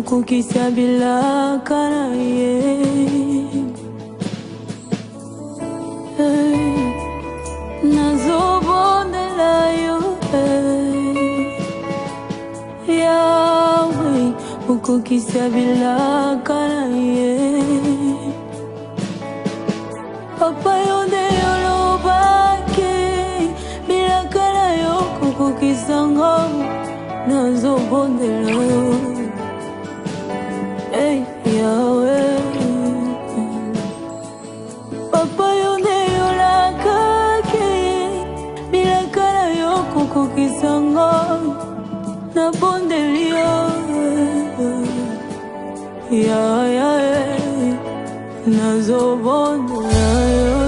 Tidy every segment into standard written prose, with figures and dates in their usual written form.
ukukisabila kanaye nazobondelayo Yahweh ukukisabila kanaye Papa yonde yolobake bila kanayo kukukisanga nazobondelayo Hey Yahweh Papa yone yolakake Bilakala yoko kukisanga Na bondelia Yahweh Nazo bondelayo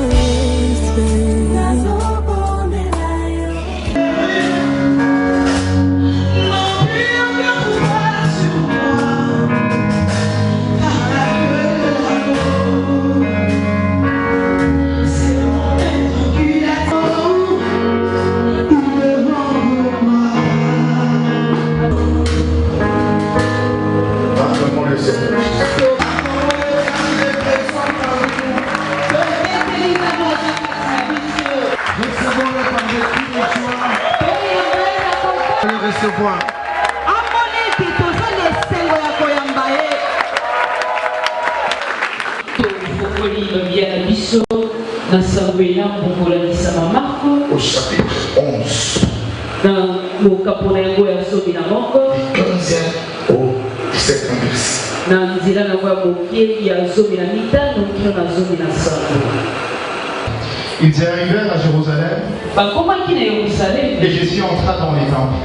recevoir. Au chapitre 11, du 15e au 17e verset. Ils arrivèrent à Jérusalem et Jésus entra dans les temples.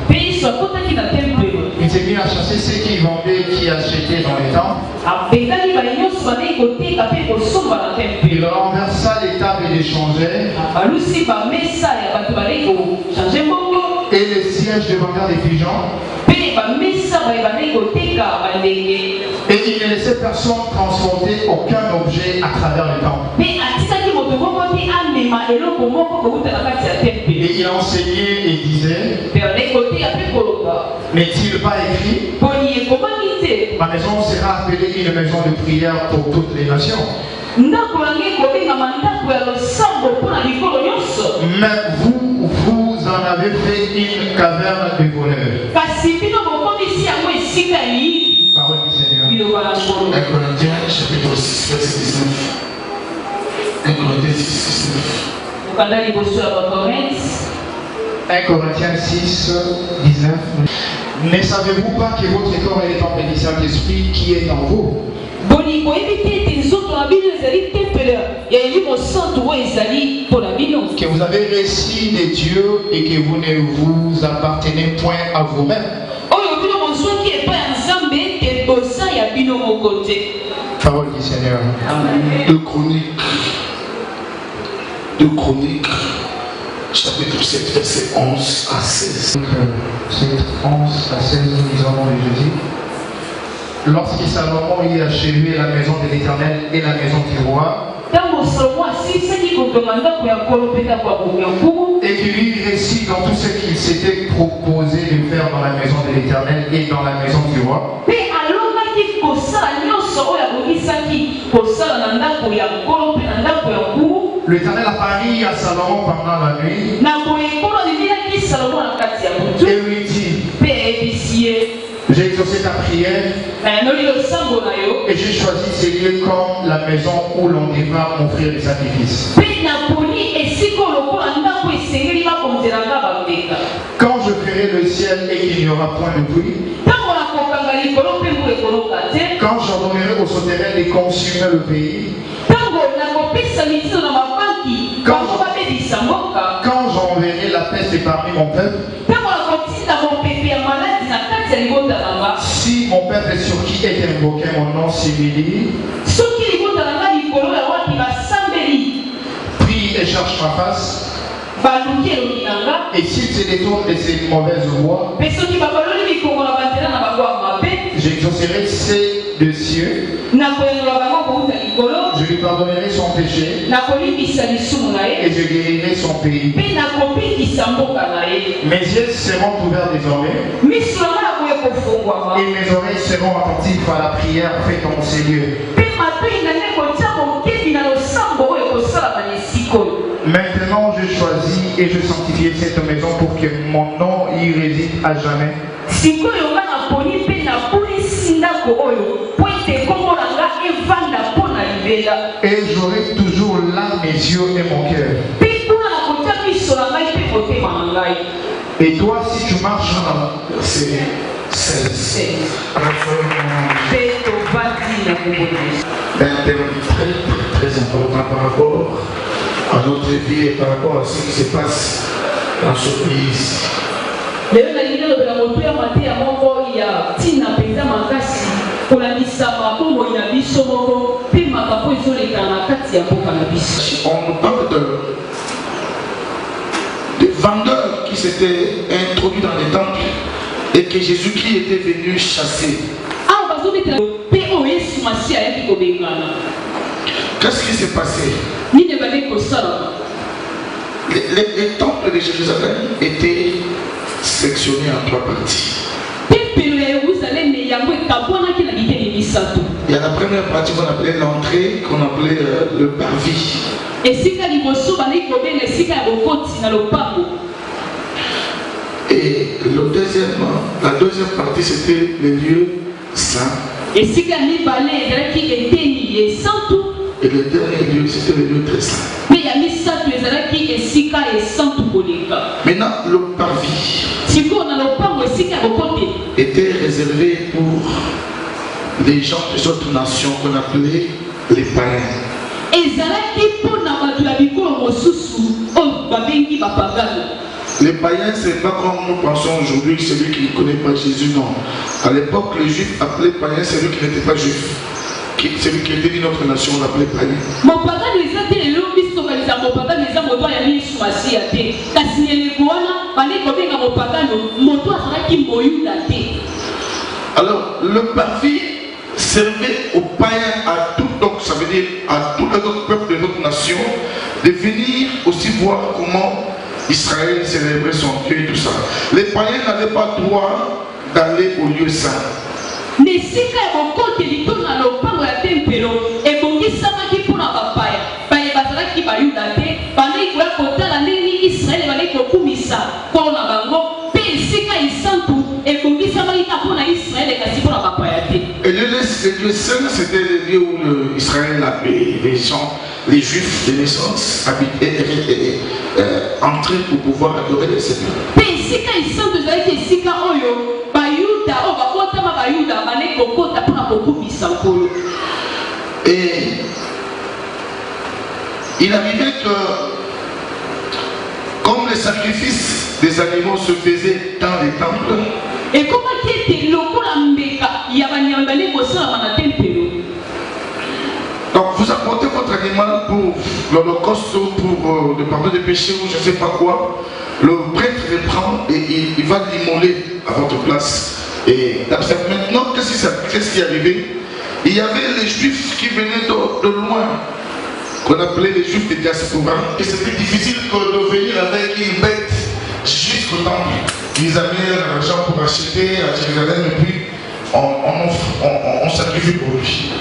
Il s'est mis à chasser ceux qui vendaient et qui achetaient dans les temples. Il renversa les tables et les changeait. Et les sièges devinrent des pigeons. Et il ne laissait personne transporter aucun objet à travers le temple. Et il enseignait et disait, n'est-il pas écrit, ma maison sera appelée une maison de prière pour toutes les nations. Mais vous en avez fait une caverne de bonheur. Parole du Seigneur. 1 Corinthiens chapitre 6 verset 19. 1 Corinthiens 6 19. 1 Corinthiens 6 19. Ne savez-vous pas que votre corps est le temple du Saint-Esprit qui est en vous? Que vous avez reçu de Dieu et que vous ne vous appartenez point à vous-même. Parole du Seigneur. Deux Chroniques, chapitre 7, verset 11 à 16. Chapitre 11 à 16, nous lisons dans le jeudi. Lorsque Salomon eut achevé la maison de l'Éternel et la maison du roi, et qu'il lui récit dans tout ce qu'il s'était proposé de faire dans la maison de l'Éternel et dans la maison du roi, l'Éternel apparut à Salomon pendant la nuit et lui dit, j'ai exaucé ta prière et j'ai choisi ces lieux comme la maison où l'on devra m'offrir les sacrifices. Quand je ferai le ciel et qu'il n'y aura point de pluie, quand j'ordonnerai au souterrain de consumer le pays, quand j'enverrai la peste parmi mon peuple, si mon peuple sur qui est invoqué mon nom s'humilie, prie et cherche ma face, et s'il se détourne de ses mauvaises voies, j'exaucerai ses de cieux, je lui pardonnerai son péché et je guérirai son pays. Mes yeux seront ouverts désormais et mes oreilles seront attentives à la prière faite dans ces lieux. Maintenant je choisis et je sanctifie cette maison pour que mon nom y réside à jamais. Et j'aurai toujours là mes yeux et mon cœur. Et toi, si tu marches dans verset 16, un terme très important par rapport à notre vie et par rapport à ce qui se passe dans ce pays ici. On parle de vendeurs qui s'étaient introduits dans les temples et que Jésus-Christ était venu chasser. Qu'est-ce qui s'est passé? Les temples de Jérusalem étaient sectionnés en 3 parties. Il y a la première partie qu'on appelait l'entrée, qu'on appelait le parvis. Et la deuxième partie, c'était les lieux saints. Et le dernier lieu, c'était le lieu très saint. Maintenant, le parvis était réservé pour les gens des autres nations qu'on appelait les païens. Les païens, ce n'est pas comme nous pensons aujourd'hui, celui qui ne connaît pas Jésus, non. À l'époque, les juifs appelaient païens celui qui n'était pas juif. Celui qui était d'une autre nation, on l'appelait païen. Alors, le parvis servait aux païens, à tout, donc ça veut dire à tous les autres peuples de notre nation, de venir aussi voir comment Israël célébrait son Dieu et tout ça. Les païens n'avaient pas droit d'aller au lieu saint. Et le lieu saint, c'était le lieu où Israël avait les gens, les juifs de naissance habitaient, entraient pour pouvoir adorer le Seigneur. Et il arrivait que, comme les sacrifices des animaux se faisaient dans les temples, donc vous apportez votre animal pour l'holocauste, pour le pardon des péchés ou je ne sais pas quoi. Le prêtre le prend et il va l'immoler à votre place. Et maintenant, qu'est-ce qui est arrivé? Il y avait les juifs qui venaient de loin, qu'on appelait les juifs de diaspora. Et c'était difficile de venir avec une bête jusqu'au temple. Ils avaient l'argent pour acheter à Jérusalem et puis on sacrifie pour lui.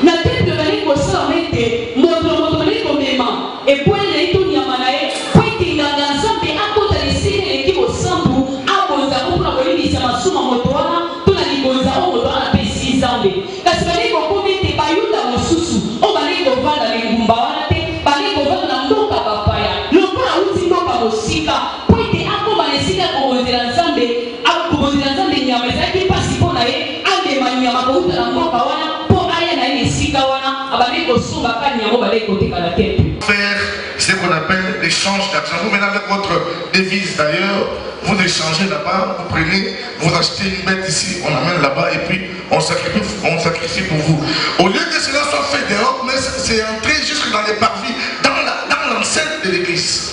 Faire ce qu'on appelle l'échange d'argent. Vous venez avec votre devise d'ailleurs, vous échangez là-bas, vous prenez, vous achetez une bête ici, on amène là-bas et puis on sacrifie pour vous. Au lieu que cela soit fait dehors, mais c'est entré jusque dans les parvis, dans l'enceinte de l'église.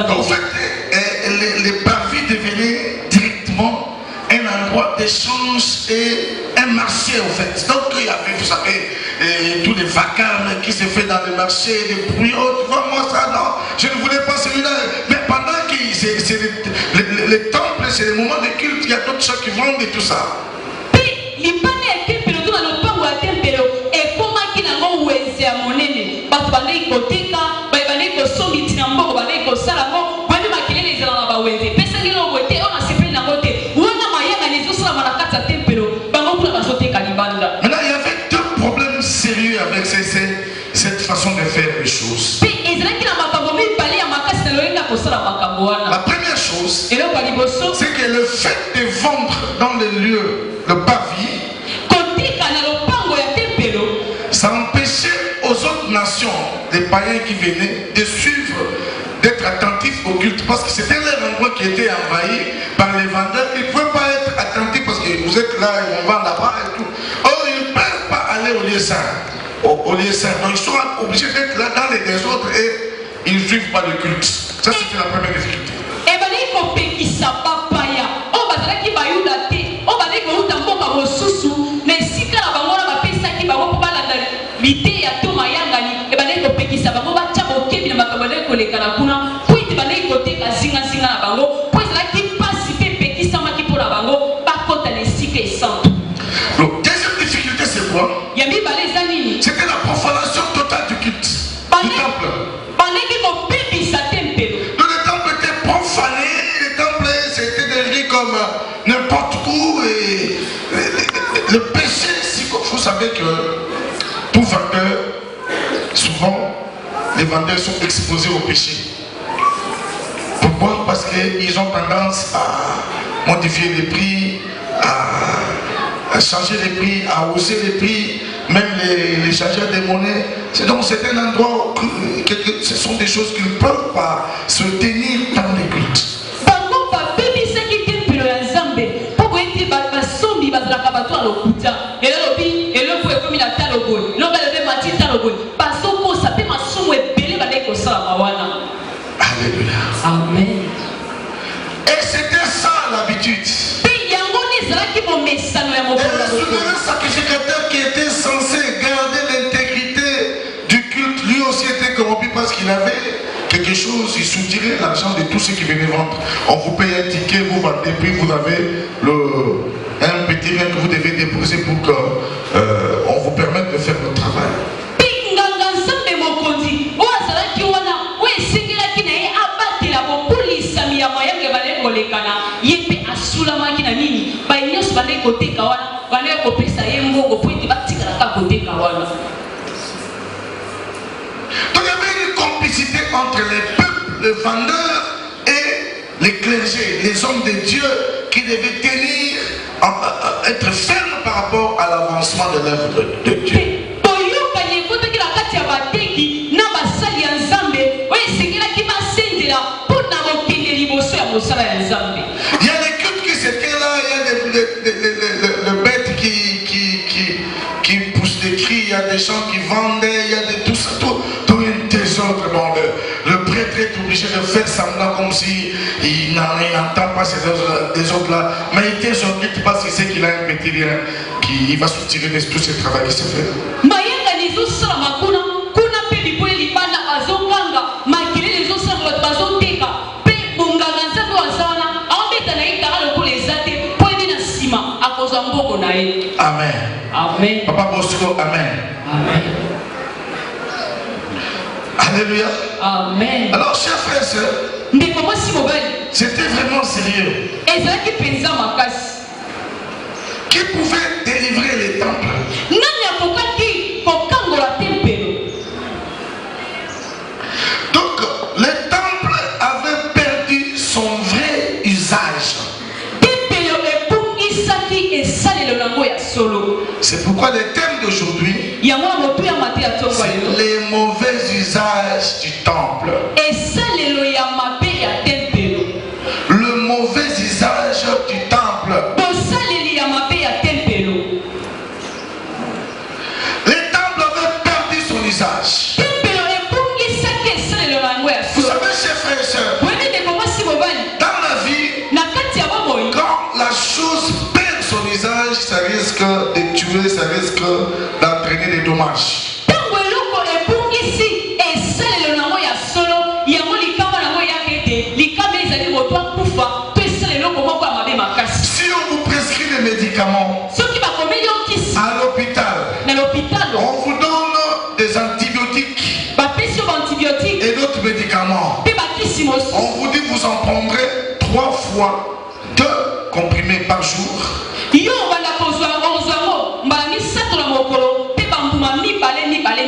En fait, les parvis devenaient directement vacarme qui se fait dans le marché, des bruits, oh, tu vois, moi ça, non, je ne voulais pas celui-là. Mais pendant que c'est les temples, c'est les moments de culte, il y a d'autres choses qui vendent et tout ça. Maintenant, il y avait deux problèmes sérieux avec cette façon de faire les choses. La première chose, c'est que le fait de vendre dans les lieux de pavis, ça empêchait aux autres nations, des païens qui venaient, de suivre, d'être attentifs au culte, parce que c'était leur endroit qui était envahi par les vendeurs. Ils ne pouvaient pas être attentifs parce que vous êtes là, ils vont vendre là-bas et tout. Or, ils ne peuvent pas aller au lieu saint. Au lieu saint. Donc, ils sont obligés d'être là dans les désordres et ils ne suivent pas le culte. Ça, c'était la première difficulté. Donc, deuxième difficulté, c'est quoi? C'était la profanation totale du culte, du temple. Donc, le temple était profané, le temple c'était devenu comme n'importe où. Et le péché, vous savez que tout vendeur, souvent, les vendeurs sont exposés au péché. Pourquoi? Parce qu'ils ont tendance à modifier les prix, à changer les prix, à hausser les prix, même les changeurs de monnaie. Donc c'est un endroit où ce sont des choses qu'ils ne peuvent pas se tenir dans les cultes. Alléluia. Amen. Et c'était ça l'habitude. Et le souverain sacrificateur qui était censé garder l'intégrité du culte, lui aussi était corrompu parce qu'il avait quelque chose, il soutirait l'argent de tous ceux qui venaient vendre. On vous paye un ticket, vous vendez, puis vous avez un petit rien que vous devez déposer pour qu'on vous permette de faire le travail. Donc il y avait une complicité entre les peuples, les vendeurs et les clergés, les hommes de Dieu qui devaient tenir, être fermes par rapport à l'avancement de l'œuvre de Dieu. Il y a des cultes qui s'étaient là, il y a des bêtes qui poussent des cris, il y a des gens qui vendaient, il y a de tout ça, tout un désordre. Bon, le prêtre est obligé de faire semblant comme si il n'entend pas ces désordres-là, mais il t'exorcite parce qu'il sait qu'il a un petit rien qui va soutirer de tout ce travail qui se fait. Amen. Amen. Papa Bosco, amen. Amen. Alléluia. Amen. Alors, chers frères et sœurs, c'était vraiment sérieux. Qui pouvait délivrer les temples? Donc, les temples avaient perdu son vrai usage. C'est pourquoi le thème d'aujourd'hui, c'est les mauvais usages du temple. Le mauvais usage du temple. Les temples avaient perdu son usage. Vous savez, chers frères et sœurs, dans la vie, quand la chose perd son usage, ça risque de tuer, ça risque d'entraîner des dommages. fois 2 comprimés par jour. Il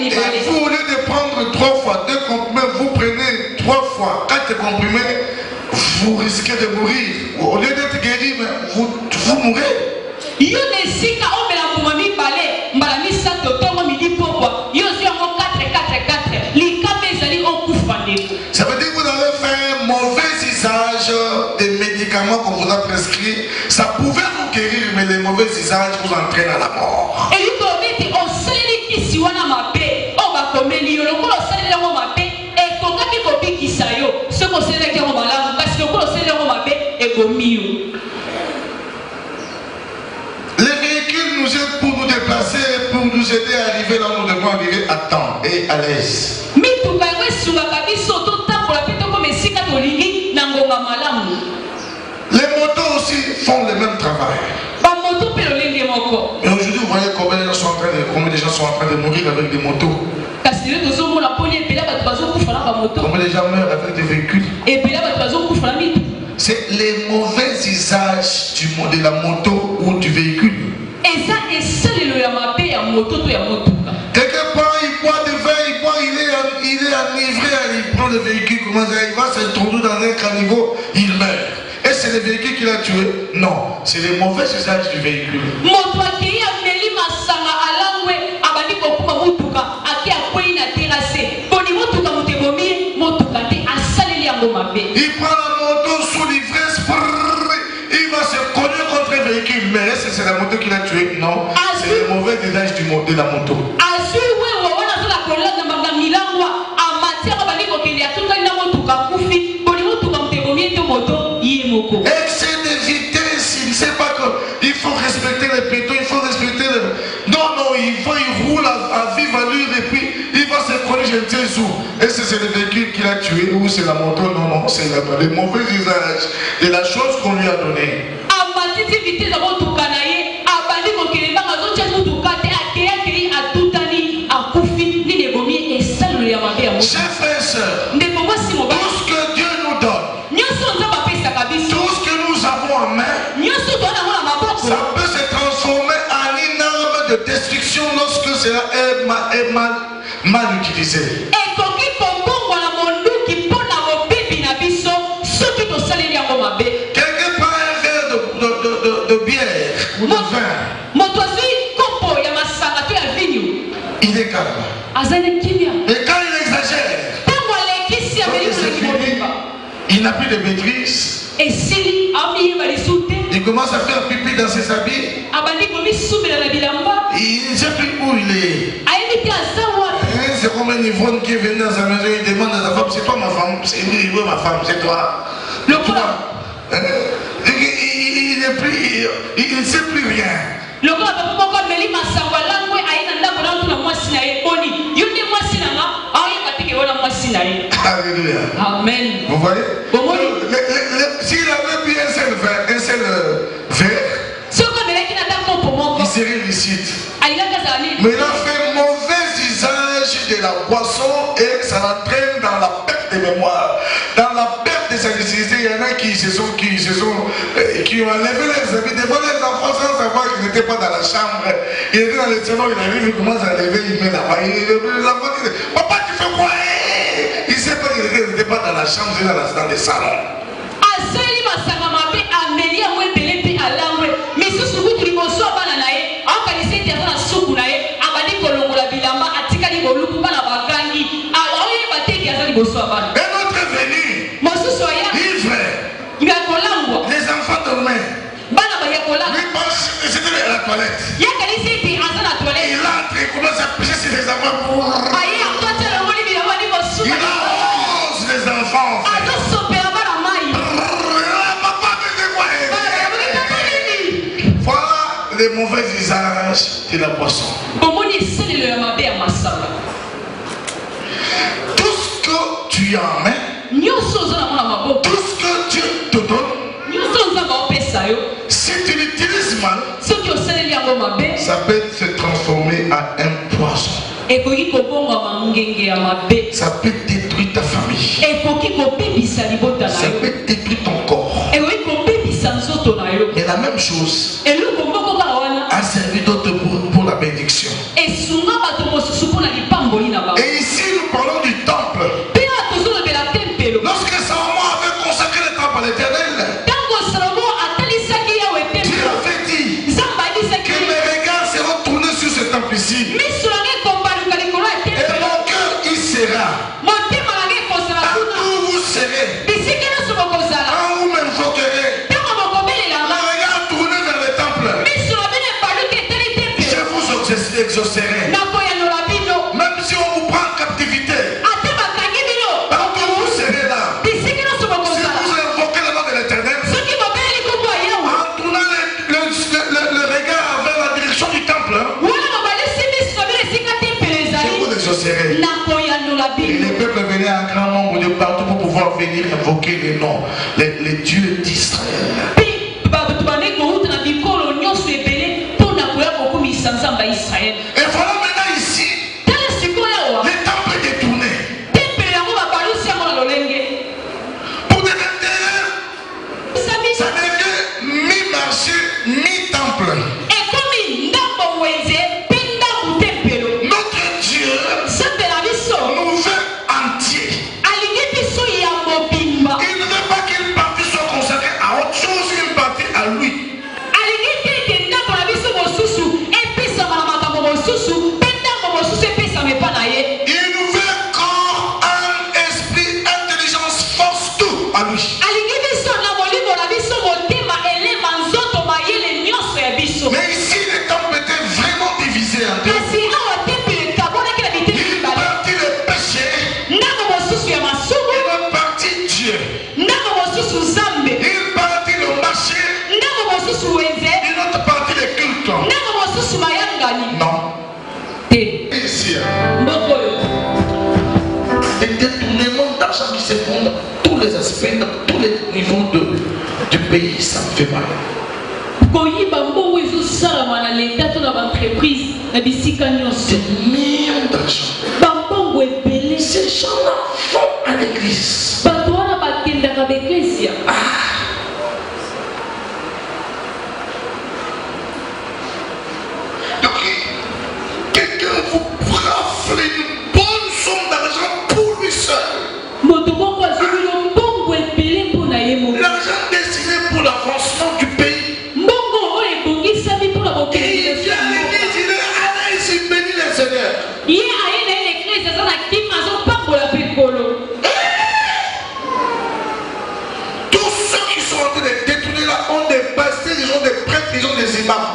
Et vous, au lieu de prendre 3 fois 2 comprimés, vous prenez 3 fois 4 comprimés, vous risquez de mourir. Au lieu d'être guéri, vous mourrez. Ça veut dire que vous avez fait un mauvais usage des médicaments qu'on vous a prescrits. Ça pouvait vous guérir, mais les mauvais usages vous entraînent à la mort. Les véhicules nous aident pour nous déplacer, pour nous aider à arriver là où nous devons arriver à temps et à l'aise. Les motos aussi font le même travail. Et aujourd'hui, vous voyez combien de gens sont en train de mourir avec des motos. Combien de gens meurent avec des véhicules. C'est les mauvais usages de la moto ou du véhicule. Quelque part, il boit du vin, il est enivré, il prend le véhicule, il va s'introduire dans un caniveau, il meurt. Et c'est le véhicule qui l'a tué? Non, c'est les mauvais usages du véhicule. Il prend la moto sous l'ivresse, il va se cogner contre un véhicule. Mais est-ce que c'est la moto qui l'a tué? Non, c'est le mauvais usage de la moto. Excès de vitesse, il ne sait pas qu'il faut respecter les pétons, il faut respecter les... Non, il roule à vive allure et puis il va se cogner, je ne sais où. Est-ce que c'est le véhicule qui l'a tué ou c'est la moto? Non, c'est le mauvais usage de la chose qu'on lui a donnée. Chers frères et sœurs, tout ce que Dieu nous donne, tout ce que nous avons en main, ça peut se transformer en une arme de destruction lorsque cela est mal utilisé. Quelque part un verre de bière ou de vin, il est calme. Et quand il exagère, il n'a plus de maîtrise. Il commence à faire pipi dans ses habits. Il ne sait plus où il est. C'est comme un Yvonne qui est venu dans sa maison, il demande à sa femme, c'est toi ma femme? C'est lui, oui ma femme, c'est toi. Il ne sait plus rien. Alléluia. Amen. Vous voyez? S'il avait pris un seul verre, il serait licite. Mais il a fait mauvais usage de la boisson et ça l'entraîne dans la perte de mémoire, dans la perte de sa lucidité. Il y en a qui ont enlevé leurs habits, devant les enfants sans savoir qu'ils n'étaient pas dans la chambre. Il était dans le salon, il arrive, il commence à lever, il met là-bas. L'enfant dit, papa, tu fais quoi? Il ne sait pas qu'il n'était pas dans la chambre, il est dans le salon. Un autre est venu, ivre, les enfants dormaient. Lui pense que c'était la toilette. Il entre, il commence à pisser sur les enfants. Il arrose les enfants. Voilà les mauvais usages de la boisson. Tout ce que tu as en main, tout ce que Dieu te donne, si tu l'utilises mal, ça peut se transformer en un poison. Ça peut détruire ta famille. Ça peut détruire ton corps. Et la même chose a servi d'autres pour la bénédiction. Et ici nous parlons du temple. Lorsque Salomon avait consacré le temple à l'Éternel, Dieu avait dit que mes regards seront tournés sur ce temple ici. Et mon cœur y sera. Quand vous serez, quand vous m'invoquerez, le regard tourné vers le temple, je vous exaucerai. Même si on vous prend en captivité, partout vous serez là. Si vous invoquez le nom de l'Éternel, en tournant le regard vers la direction du temple, je vous exaucerai. Et les peuples venaient en grand nombre de partout pour pouvoir venir invoquer les noms, les dieux d'Israël. Et voilà maintenant ici, le temple est détourné. Pour des intérêts, ça n'est que mi-marché, mi-temple. Notre Dieu nous veut entier. Il ne veut pas qu'une partie soit consacrée à autre chose, une partie à lui. Il nous veut corps, âme, esprit, intelligence, force, tout à lui. Mais ici, le temple était vraiment divisé en deux. Une partie le péché, une partie Dieu. Une partie le marché, une autre partie le culte. Non. Ici, des détournements d'argent qui se font dans tous les aspects, dans tous les niveaux du pays, ça me fait mal. Des millions d'argent. Ces gens-là vont à l'église. Donc, quelqu'un vous rafle une bonne somme d'argent pour lui seul. L'argent destiné pour l'avancement du pays. Et il vient à l'église, il est allé ici bénir le Seigneur. Tous ceux qui sont en train de détourner là ont des pasteurs, ils ont des prêtres, ils ont des imams.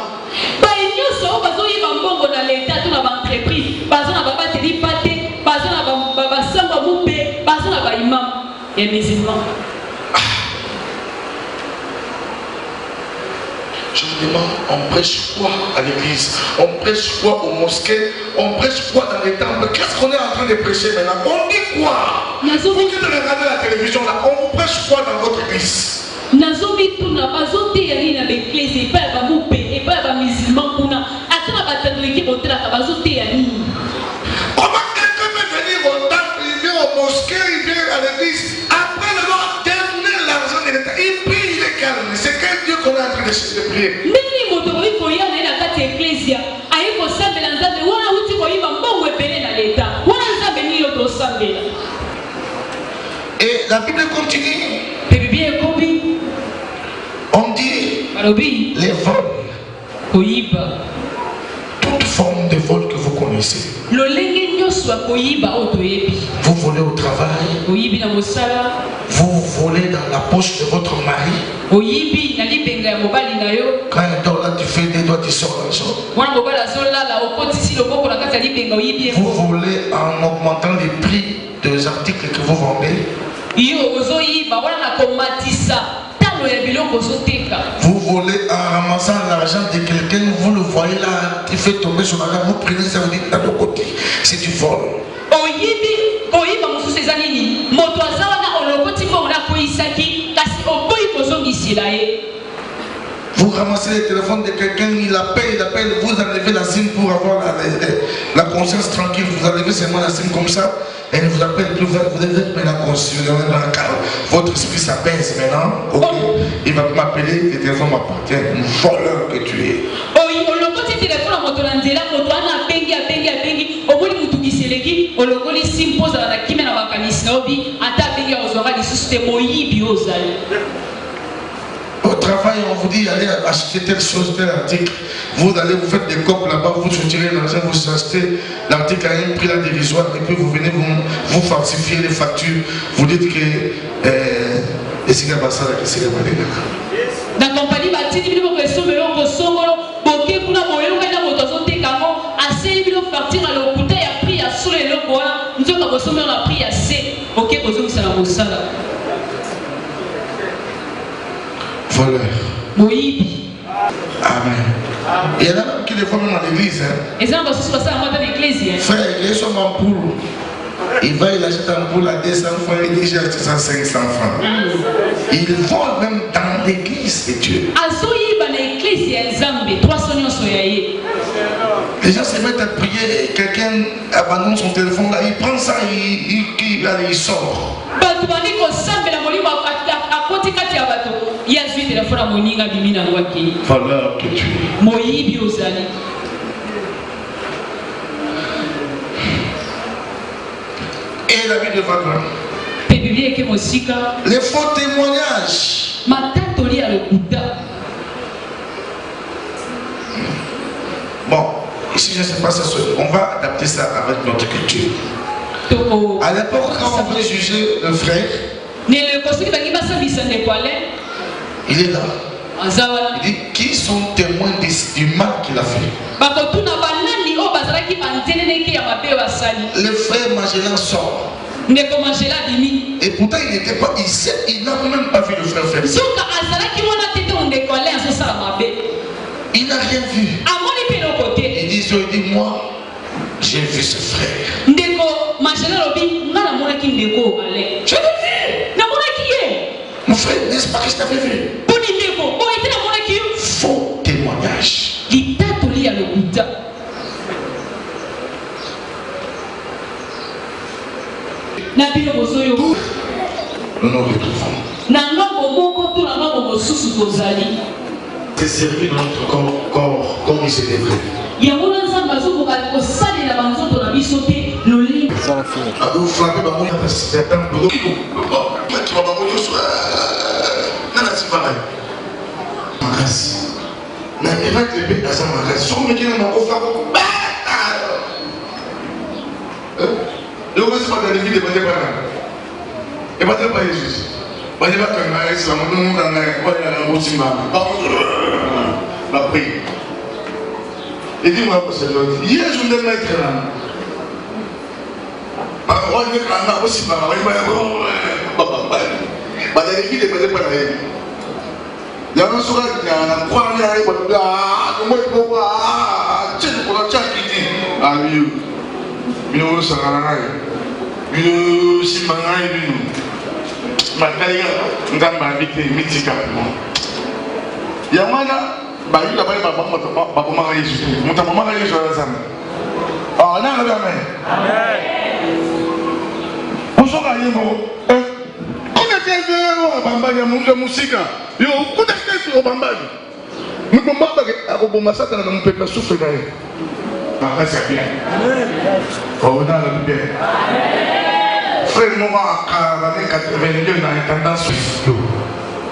Je me demande, on prêche quoi à l'église? On prêche quoi aux mosquées? On prêche quoi dans les temples? Qu'est-ce qu'on est en train de prêcher maintenant? On dit quoi? Vous qui regardez la télévision là, on vous prêche quoi dans votre église? Comment quelqu'un peut venir au temple, il vient aux mosquées, il vient à l'église, après le voir détourner l'argent de l'État, il prie, il est calme. C'est quel Dieu qu'on est en train de prier? Et la Bible continue. On dit les vols. Toute forme de vol que vous connaissez. Vous volez au travail. Vous volez dans la poche de votre mari. Quand il dort là, tu fais des doigts, tu sors l'argent. Vous volez en augmentant les prix des articles que vous vendez. Vous volez en ramassant l'argent de quelqu'un, vous le voyez là, il fait tomber sur l'argent, vous prenez ça, vous dites à l'autre côté, c'est du vol. Vous ramassez le téléphone de quelqu'un, il appelle, vous enlevez la SIM pour avoir la conscience tranquille, vous enlevez seulement la SIM comme ça, et il ne vous appelle plus, vous êtes maintenant conscient, votre esprit s'apaise maintenant. Ok. Il va m'appeler, le téléphone m'appartient. Un voleur que tu es. Oui, on l'a dit téléphone à moto lanzela, moto ana bengi au bout du mutu giseleki, on l'a dit s'impose à la kimena makanisi na obi, ata bengi ozora di suste moyibi ozali. Au travail, on vous dit allez acheter telle chose, tel article. Vous allez, vous faites des copes là-bas, vous retirez l'argent, vous achetez l'article à un prix là dérisoire, et puis vous venez vous falsifier les factures. Vous dites que la compagnie bâtit des questions, mais on ressent que pour la moyenne, on a moto de camo, assez de facture à l'occupé a pris à sous les locaux, nous avons ressemblé à prix assez. Ok, vous avez ça la moussala. Voleur. Oui. Amen. Il y en a qui les font même à l'église. Et ça, on va se passer à moi dans l'église. Frère, il est sur mon poule. Il va, il achète un poule à 200 francs, il dit j'ai acheté ça à 500 francs. Il vole même dans l'église de Dieu. Les gens se mettent à prier, quelqu'un abandonne son téléphone là, il prend ça, il sort. Voleur que tu es. Et la vie de Vagran. Les faux témoignages. Bon, ici je ne sais pas ça, on va adapter ça avec notre culture. À l'époque, quand on veut juger le frère, il est là. Il dit qui sont témoins du mal qu'il a fait. Le frère Magellan sort. Et pourtant il n'était pas, il n'a même pas vu le frère faire ça. Il n'a rien vu. Il dit moi j'ai vu ce frère. Je l'ai vu. Mon frère, n'est-ce pas que je t'avais vu? Faux témoignage. Nous nous retrouvons. C'est servi dans notre corps comme il s'est dévoué. Vous frappez ma mouille, c'est un peu de et dis-moi, hier je voulais mettre là. Frère, nous avons 82 dans les tendances.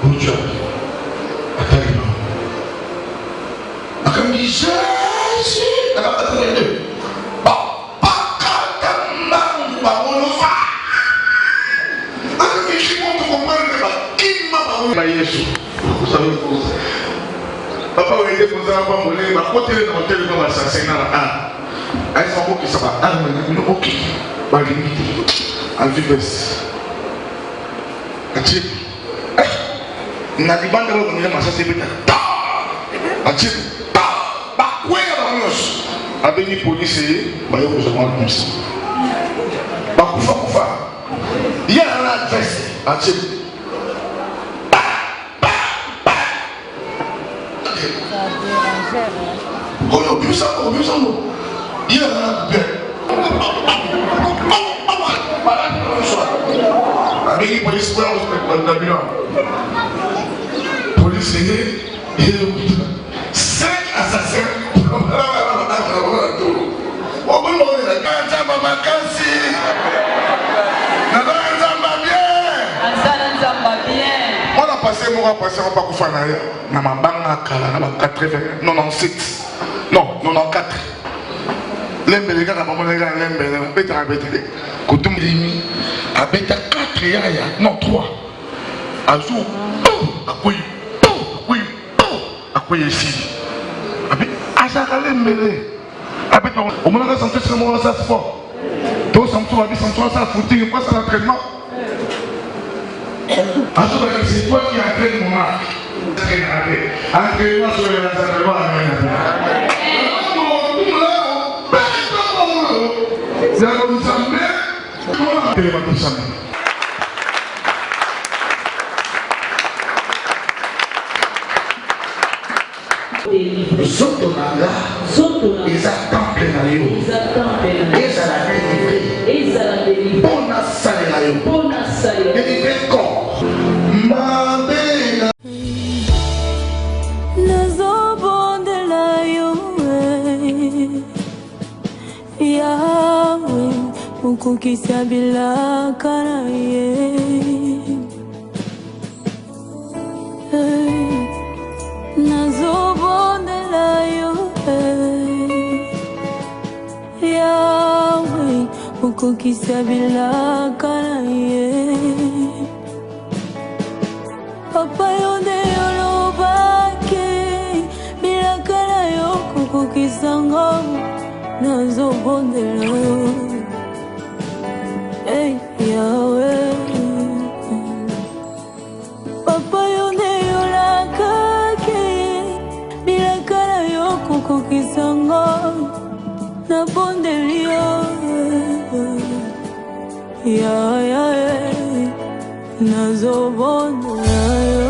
Bonjour. Jésus, vous savez, papa, vous avez posé un peu de ma côté de mon téléphone assassinat. Ah, ils sont qui ça va. Ah, mais ok. Ma limite. Alvibes. Achille. N'a dit pas de revenir à sa sécurité. Achille. Avec les policiers, vous avez comme ça. Il y a un adresse. Achille. On a oublié ça, il y a un adresse. Avec police, police, 5 assassins. On a passé, on va pas faire na mabanga kala na 80 97 non 94 lembele kaka mamoneka lembele beta beta kutumlimi abeta 4 yaya non 3 azu akoyi ici abi azaka lembele abeta au moins la santé c'est moi ça sport to samtu abi samtu ça footing pas ça l'entraînement. C'est toi qui as fait mon marque. Entraînement sur les entraînements. Zotonanga, ils attendent les aïeux. Bon assaille, délivré corps. Kukisa bila karaye nazobondela yo yawe ukukisa bila karaye papa yonde yolobake bila karayo kukukisa ngam nazobondela yo. Hey, Yahweh, Papa yone yolakake, bilakala yoko kokisanga, na bondelio. Yahweh, nazo bondelio.